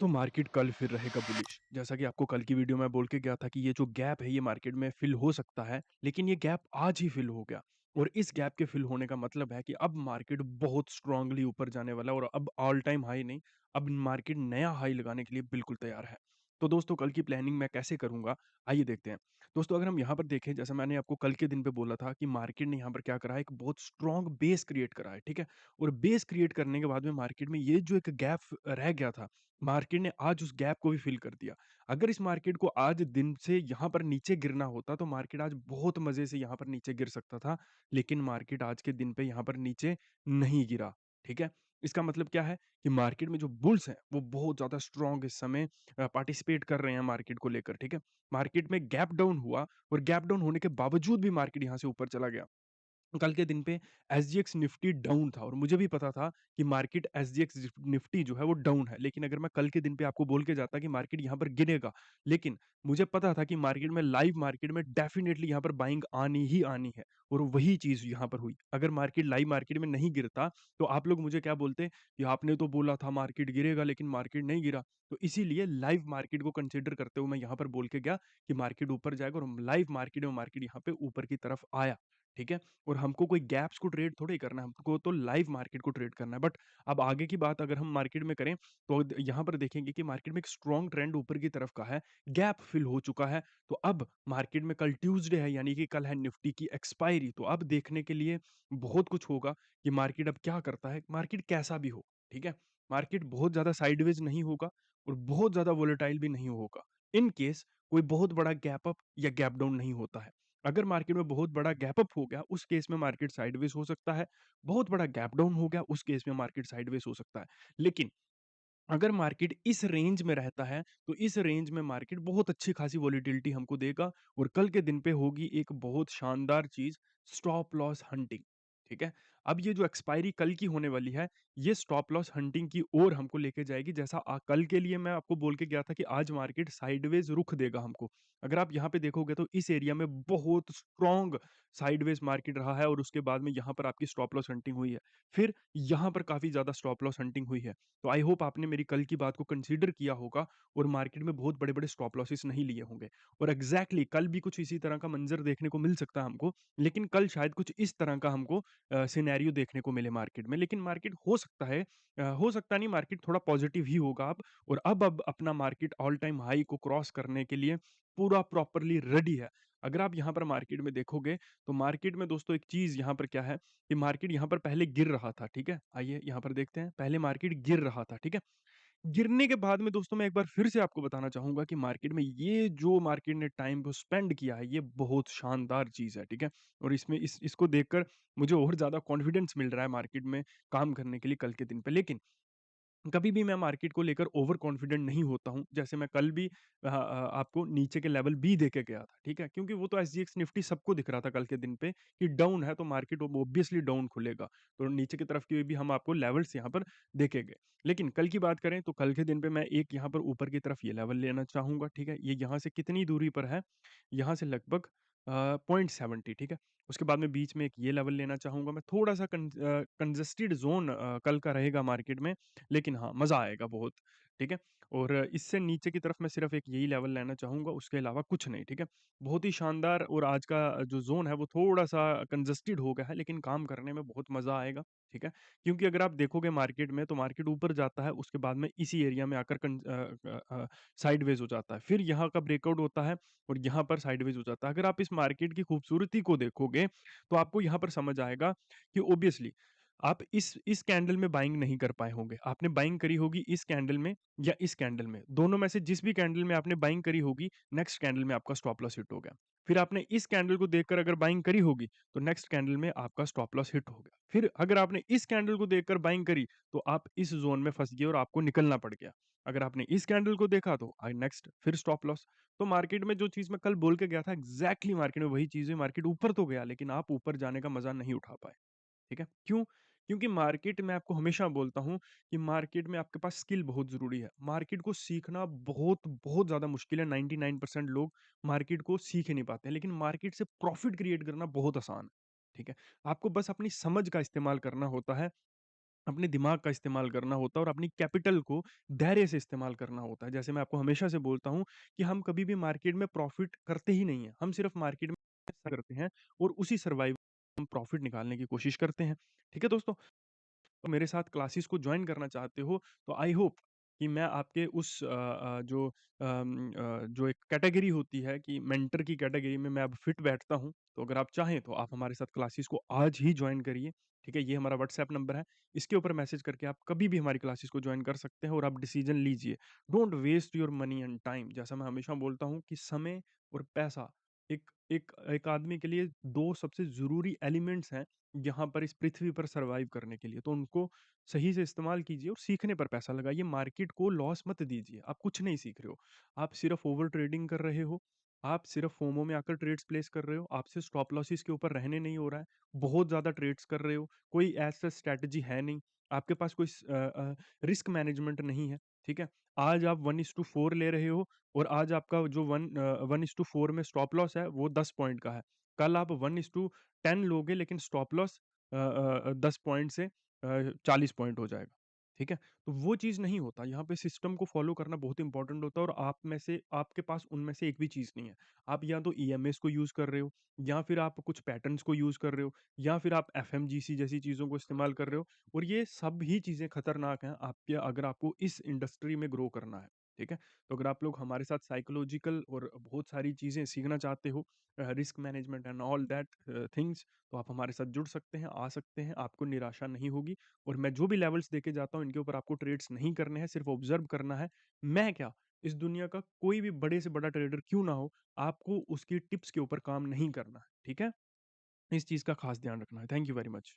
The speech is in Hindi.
दोस्तों मार्केट कल फिर रहेगा बुलिश। जैसा कि आपको कल की वीडियो में बोल के गया था कि ये जो गैप है ये मार्केट में फिल हो सकता है, लेकिन ये गैप आज ही फिल हो गया। और इस गैप के फिल होने का मतलब है कि अब मार्केट बहुत स्ट्रांगली ऊपर जाने वाला है और अब ऑल टाइम हाई नहीं, अब मार्केट नया हाई लगाने के लिए बिल्कुल तैयार है। तो दोस्तों कल की प्लानिंग मैं कैसे करूँगा, आइए देखते हैं। दोस्तों अगर हम यहाँ पर देखें, जैसा मैंने आपको कल के दिन पे बोला था कि मार्केट ने यहाँ पर क्या करा है, एक बहुत स्ट्रांग बेस क्रिएट करा है, ठीक है? और बेस क्रिएट करने के बाद में मार्केट में ये जो एक गैप रह गया था, मार्केट ने आज उस गैप को भी फिल कर दिया। अगर इस मार्केट को आज दिन से यहाँ पर नीचे गिरना होता, तो मार्केट आज बहुत मज़े से यहाँ पर नीचे गिर सकता था, लेकिन मार्केट आज के दिन पे यहाँ पर नीचे नहीं गिरा, ठीक है? इसका मतलब क्या है कि मार्केट में जो बुल्स हैं, वो बहुत ज़्यादा स्ट्रॉन्ग इस समय पार्टिसिपेट कर रहे हैं मार्केट को लेकर, ठीक है? मार्केट में गैप डाउन हुआ और गैप डाउन होने के बावजूद भी मार्केट यहाँ से ऊपर चला गया। कल के दिन पे एसजीएक्स निफ्टी डाउन था और मुझे भी पता था कि मार्केट एसजीएक्स निफ्टी जो है वो डाउन है। लेकिन अगर मैं कल के दिन पे आपको बोल के जाता कि मार्केट यहाँ पर गिरेगा, लेकिन मुझे पता था कि मार्केट में लाइव मार्केट में डेफ़िनिटली यहाँ पर बाइंग आनी ही आनी है और वही चीज़ यहाँ पर हुई। अगर मार्केट लाइव मार्केट में नहीं गिरता, तो आप लोग मुझे क्या बोलते कि आपने तो बोला था मार्केट गिरेगा लेकिन मार्केट नहीं गिरा। तो इसीलिए लाइव मार्केट को कंसिडर करते हुए मैं यहाँ पर बोल के गया कि मार्केट ऊपर जाएगा और लाइव मार्केट में मार्केट यहाँ पे ऊपर की तरफ आया। ठीक है? और हमको कोई गैप्स को ट्रेड थोड़ी करना है, हमको तो लाइव मार्केट को ट्रेड करना है। बट अब आगे की बात अगर हम मार्केट में करें, तो द यहाँ पर देखेंगे कि मार्केट में एक स्ट्रॉन्ग ट्रेंड ऊपर की तरफ का है, गैप फिल हो चुका है। तो अब मार्केट में कल ट्यूसडे है, यानी कि कल है निफ्टी की एक्सपायरी। तो अब देखने के लिए बहुत कुछ होगा कि मार्केट अब क्या करता है, मार्केट कैसा भी हो, ठीक है? मार्केट बहुत ज़्यादा साइडवेज़ नहीं होगा और बहुत ज़्यादा वोलेटाइल भी नहीं होगा। इन केस कोई बहुत बड़ा गैप अप या गैप डाउन नहीं होता है। अगर मार्केट में बहुत बड़ा गैप अप हो गया, उस केस में मार्केट साइडवेज़ हो सकता है। बहुत बड़ा गैप डाउन हो गया, उस केस में मार्केट साइडवेज़ हो सकता है। लेकिन अगर मार्केट इस रेंज में रहता है, तो इस रेंज में मार्केट बहुत अच्छी खासी वोलेटिलिटी हमको देगा और कल के दिन पे होगी एक बहुत शानदार चीज़, स्टॉप लॉस हंटिंग, ठीक है? अब ये जो एक्सपायरी कल की होने वाली है, ये स्टॉप लॉस हंटिंग की ओर हमको लेके जाएगी। जैसा कल के लिए मैं आपको बोल के गया था कि आज मार्केट साइडवेज़ रुख देगा हमको। अगर आप यहाँ पे देखोगे तो इस एरिया में बहुत स्ट्रॉन्ग साइडवेज़ मार्केट रहा है और उसके बाद में यहाँ पर आपकी स्टॉप लॉस हंटिंग हुई है। फिर यहाँ पर काफ़ी ज़्यादा स्टॉप लॉस हंटिंग हुई है। तो आई होप आपने मेरी कल की बात को कंसीडर किया होगा और मार्केट में बहुत बड़े-बड़े स्टॉप लॉसेस नहीं लिए होंगे। और एग्ज़ैक्टली कल भी कुछ इसी तरह का मंज़र देखने को मिल सकता है हमको, लेकिन कल शायद कुछ इस तरह का हमको सिनेरियो देखने को मिले मार्केट में। लेकिन मार्केट हो सकता है हो सकता नहीं, मार्केट थोड़ा पॉज़िटिव ही होगा अब और अब अपना मार्केट ऑल टाइम हाई को क्रॉस करने के लिए पूरा प्रॉपरली रेडी है। अगर आप यहाँ पर मार्केट में देखोगे, तो मार्केट में दोस्तों एक चीज़ यहाँ पर क्या है कि मार्केट यहाँ पर पहले गिर रहा था, ठीक है? आइए यहाँ पर देखते हैं, पहले मार्केट गिर रहा था, ठीक है? गिरने के बाद में दोस्तों मैं एक बार फिर से आपको बताना चाहूँगा कि मार्केट में ये जो मार्केट ने टाइम को स्पेंड किया है, ये बहुत शानदार चीज़ है, ठीक है? और इसमें इसको देखकर मुझे और ज़्यादा कॉन्फिडेंस मिल रहा है मार्केट में काम करने के लिए कल के दिन पे। लेकिन कभी भी मैं मार्केट को लेकर ओवर कॉन्फिडेंट नहीं होता हूँ। जैसे मैं कल भी आपको नीचे के लेवल बी देके गया था, ठीक है? क्योंकि वो तो एसजीएक्स निफ्टी सबको दिख रहा था कल के दिन पे कि डाउन है, तो मार्केट अब ऑब्वियसली डाउन खुलेगा। तो नीचे की तरफ के भी हम आपको लेवल्स यहाँ पर देखे गए। लेकिन कल की बात करें तो कल के दिन पे मैं एक यहाँ पर ऊपर की तरफ ये लेवल लेना चाहूँगा, ठीक है? ये यहाँ से कितनी दूरी पर है? यहाँ से लगभग 0.70, ठीक है? उसके बाद में बीच में एक ये लेवल लेना चाहूँगा मैं। थोड़ा-सा कंजेस्टेड ज़ोन कल का रहेगा मार्केट में, लेकिन हाँ, मज़ा आएगा बहुत, ठीक है? और इससे नीचे की तरफ मैं सिर्फ़ एक यही लेवल लेना चाहूँगा, उसके अलावा कुछ नहीं, ठीक है? बहुत ही शानदार। और आज का जो ज़ोन है वो थोड़ा-सा कंजेस्टेड हो गया है, लेकिन काम करने में बहुत मज़ा आएगा, ठीक है? क्योंकि अगर आप देखोगे मार्केट में, तो मार्केट ऊपर जाता है, उसके बाद में इसी एरिया में आकर साइडवेज़ हो जाता है। फिर यहाँ का ब्रेकआउट होता है और यहाँ पर साइडवेज़ हो जाता है। अगर आप इस मार्केट की खूबसूरती को देखोगे, तो आपको यहाँ पर समझ आएगा कि ऑब्वियसली आप इस कैंडल में बाइंग नहीं कर पाए होंगे। आपने बाइंग करी होगी इस कैंडल में या इस कैंडल में। दोनों में से जिस भी कैंडल में आपने बाइंग करी होगी, नेक्स्ट कैंडल में आपका स्टॉप लॉस हिट हो गया। फिर आपने इस कैंडल को देखकर अगर बाइंग करी होगी, तो नेक्स्ट कैंडल में आपका स्टॉप लॉस हिट हो गया। फिर अगर आपने इस कैंडल को देखकर बाइंग करी, तो आप इस ज़ोन में फँस गए और आपको निकलना पड़ गया। अगर आपने इस कैंडल को देखा, तो नेक्स्ट फिर स्टॉप लॉस। तो मार्केट में जो चीज़ मैं कल बोल के गया था, एग्ज़ैक्टली मार्केट में वही चीज़ हुई। मार्केट ऊपर तो गया, लेकिन आप ऊपर जाने का मज़ा नहीं उठा पाए। ठीक है? क्यों? क्योंकि मार्केट मैं आपको हमेशा बोलता हूँ कि मार्केट में आपके पास स्किल बहुत ज़रूरी है। मार्केट को सीखना बहुत ज़्यादा मुश्किल है। 99% लोग मार्केट को सीख ही नहीं पाते हैं, लेकिन मार्केट से प्रॉफ़िट क्रिएट करना बहुत आसान है। ठीक है? आपको बस अपनी समझ का इस्तेमाल करना होता है। अपने दिमाग का इस्तेमाल करना होता है और अपनी कैपिटल को धैर्य से इस्तेमाल करना होता है। जैसे मैं आपको हमेशा से बोलता हूँ कि हम कभी भी मार्केट में प्रॉफ़िट करते ही नहीं हैं। हम सिर्फ़ मार्केट में करते हैं और उसी सर्वाइव हम प्रॉफ़िट निकालने की कोशिश करते हैं। ठीक है दोस्तों? मेरे साथ क्लासेस को जॉइन करना चाहते हो, तो आई होप कि मैं आपके उस जो एक कैटेगरी होती है कि मेंटर की कैटेगरी में मैं अब फिट बैठता हूँ। तो अगर आप चाहें तो आप हमारे साथ क्लासेस को आज ही जॉइन करिए, ठीक है? ये हमारा व्हाट्सएप नंबर है। इसके ऊपर मैसेज करके आप कभी भी हमारी क्लासेस को जॉइन कर सकते हैं और आप डिसीजन लीजिए। Don't waste your money and time. जैसा मैं हमेशा बोलता हूँ कि समय और पैसा एक एक एक आदमी के लिए 2 सबसे ज़रूरी एलिमेंट्स हैं यहाँ पर इस पृथ्वी पर सर्वाइव करने के लिए, तो उनको सही से इस्तेमाल कीजिए और सीखने पर पैसा लगाइए, मार्केट को लॉस मत दीजिए। आप कुछ नहीं सीख रहे हो, आप सिर्फ़ ओवर ट्रेडिंग कर रहे हो, आप सिर्फ़ फोमो में आकर ट्रेड्स प्लेस कर रहे हो, आपसे स्टॉप लॉसेस के ऊपर रहने नहीं हो रहा है, बहुत ज़्यादा ट्रेड्स कर रहे हो, कोई एज़ सच स्ट्रैटेजी है नहीं, आपके पास कोई रिस्क मैनेजमेंट नहीं है, ठीक है? आज आप 1:4 ले रहे हो और आज आपका जो 1:4 में स्टॉप लॉस है, वो 10 पॉइंट का है। कल आप 1:10 लोगे लेकिन स्टॉप लॉस 10 पॉइंट से 40 पॉइंट हो जाएगा, ठीक है? तो वो चीज़ नहीं होता, यहाँ पे सिस्टम को फ़ॉलो करना बहुत इम्पोर्टेंट होता है और आप में से आपके पास उनमें से एक भी चीज़ नहीं है। आप या तो ईएमएस को यूज़ कर रहे हो या फिर आप कुछ पैटर्न्स को यूज़ कर रहे हो या फिर आप एफएमजीसी जैसी चीज़ों को इस्तेमाल कर रहे हो और ये सब ही चीज़ें खतरनाक हैं आपके अगर आपको इस इंडस्ट्री में ग्रो करना है, ठीक है? तो अगर आप लोग हमारे साथ साइकोलॉजिकल और बहुत सारी चीज़ें सीखना चाहते हो risk management and all that things तो आप हमारे साथ जुड़ सकते हैं, आ सकते हैं, आपको निराशा नहीं होगी और मैं जो भी लेवल्स देके जाता हूँ, इनके ऊपर आपको ट्रेड्स नहीं करने हैं, सिर्फ़ ऑब्ज़र्व करना है। मैं क्या, इस दुनिया का कोई भी बड़े से बड़ा ट्रेडर क्यों ना हो, आपको उसकी टिप्स के ऊपर काम नहीं करना है, ठीक है? इस चीज़ का ख़ास ध्यान रखना है। Thank you very much.